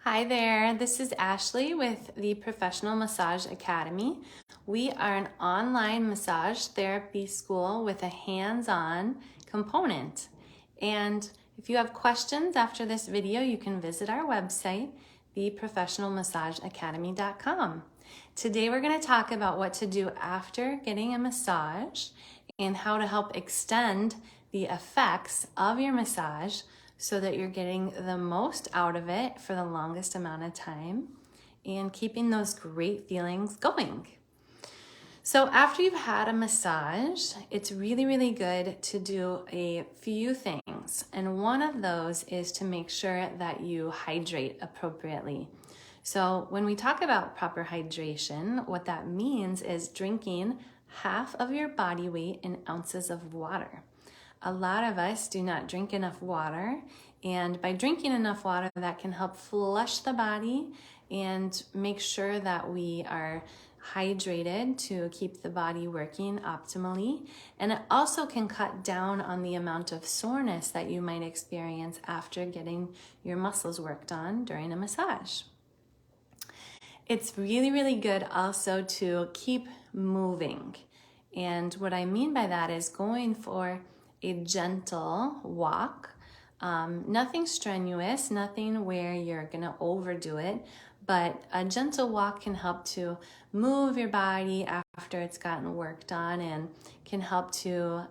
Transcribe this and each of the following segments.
Hi there, this is Ashley with the Professional Massage Academy. We are an online massage therapy school with a hands-on component. And if you have questions after this video, you can visit our website, theprofessionalmassageacademy.com. Today we're going to talk about what to do after getting a massage and how to help extend the effects of your massage so that you're getting the most out of it for the longest amount of time and keeping those great feelings going. So after you've had a massage, it's really good to do a few things. And one of those is to make sure that you hydrate appropriately. So when we talk about proper hydration, what that means is drinking half of your body weight in ounces of water. A lot of us do not drink enough water, and by drinking enough water, that can help flush the body and make sure that we are hydrated to keep the body working optimally. And it also can cut down on the amount of soreness that you might experience after getting your muscles worked on during a massage. It's really good also to keep moving. And what I mean by that is going for a gentle walk, nothing strenuous, nothing where you're gonna overdo it, but a gentle walk can help to move your body after it's gotten worked on and can help to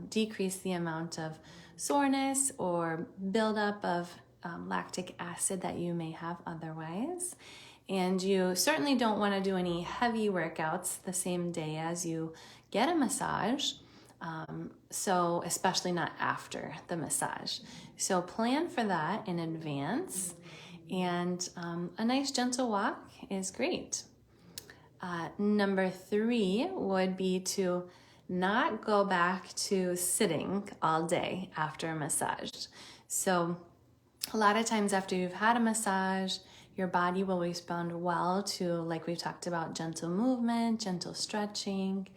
decrease the amount of soreness or buildup of lactic acid that you may have otherwise. And you certainly don't want to do any heavy workouts the same day as you get a massage. So especially not after the massage. So plan for that in advance, and a nice gentle walk is great. Number 3 would be to not go back to sitting all day after a massage. So a lot of times after you've had a massage, your body will respond well to, like we've talked about, gentle movement, gentle stretching,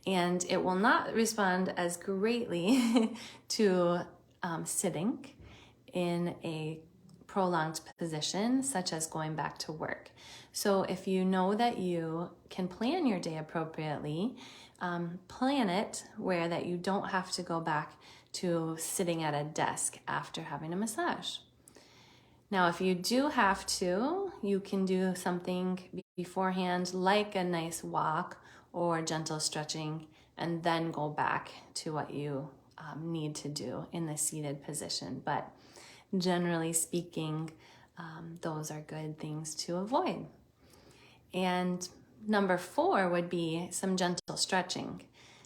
and it will not respond as greatly to sitting in a prolonged position, such as going back to work. So if you know that you can plan your day appropriately, plan it where that you don't have to go back to sitting at a desk after having a massage. Now, if you do have to, you can do something beforehand, like a nice walk or gentle stretching, and then go back to what you need to do in the seated position. But generally speaking, those are good things to avoid. And number 4 would be some gentle stretching.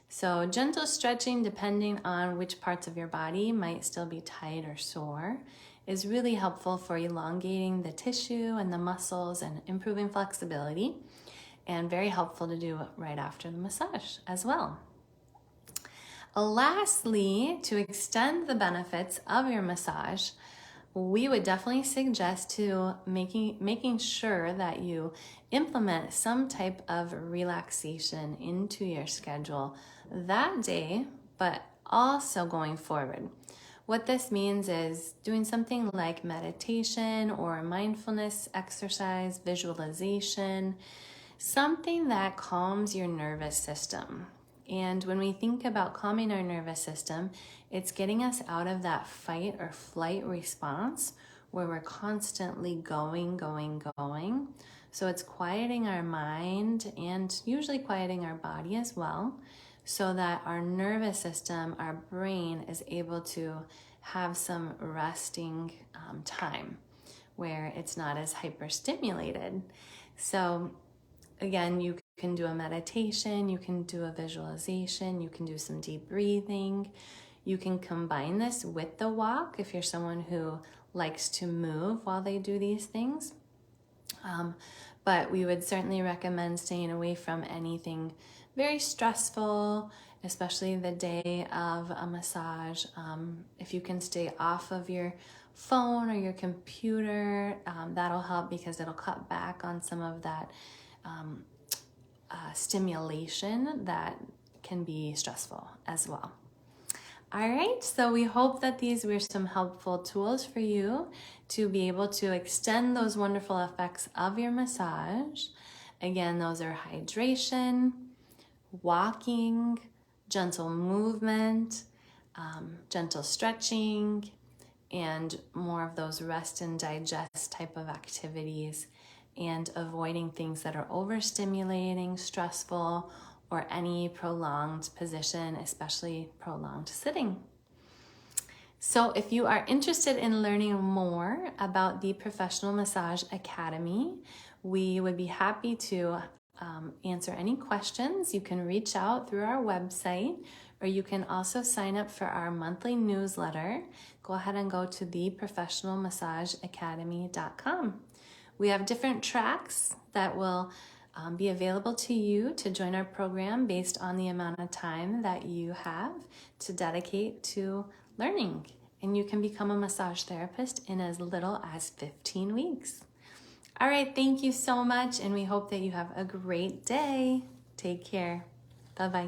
So gentle stretching, depending on which parts of your body might still be tight or sore, is really helpful for elongating the tissue and the muscles and improving flexibility, and very helpful to do right after the massage as well. Lastly, to extend the benefits of your massage, we would definitely suggest to making sure that you implement some type of relaxation into your schedule that day, but also going forward. What this means is doing something like meditation or mindfulness exercise, visualization, something that calms your nervous system. And when we think about calming our nervous system, it's getting us out of that fight or flight response where we're constantly going. So it's quieting our mind and usually quieting our body as well, so that our nervous system, our brain, is able to have some resting time where it's not as hyperstimulated. So again, you can do a meditation, you can do a visualization, you can do some deep breathing. You can combine this with the walk if you're someone who likes to move while they do these things. But we would certainly recommend staying away from anything very stressful, especially the day of a massage. If you can stay off of your phone or your computer, that'll help because it'll cut back on some of that stimulation that can be stressful as well. All right, so we hope that these were some helpful tools for you to be able to extend those wonderful effects of your massage. Again, those are hydration, walking, gentle movement, gentle stretching, and more of those rest and digest type of activities, and avoiding things that are overstimulating, stressful, or any prolonged position, especially prolonged sitting. So if you are interested in learning more about the Professional Massage Academy, we would be happy to answer any questions. You can reach out through our website, or you can also sign up for our monthly newsletter. Go ahead and go to theprofessionalmassageacademy.com. We have different tracks that will be available to you to join our program based on the amount of time that you have to dedicate to learning. And you can become a massage therapist in as little as 15 weeks. All right, thank you so much, and we hope that you have a great day. Take care. Bye-bye.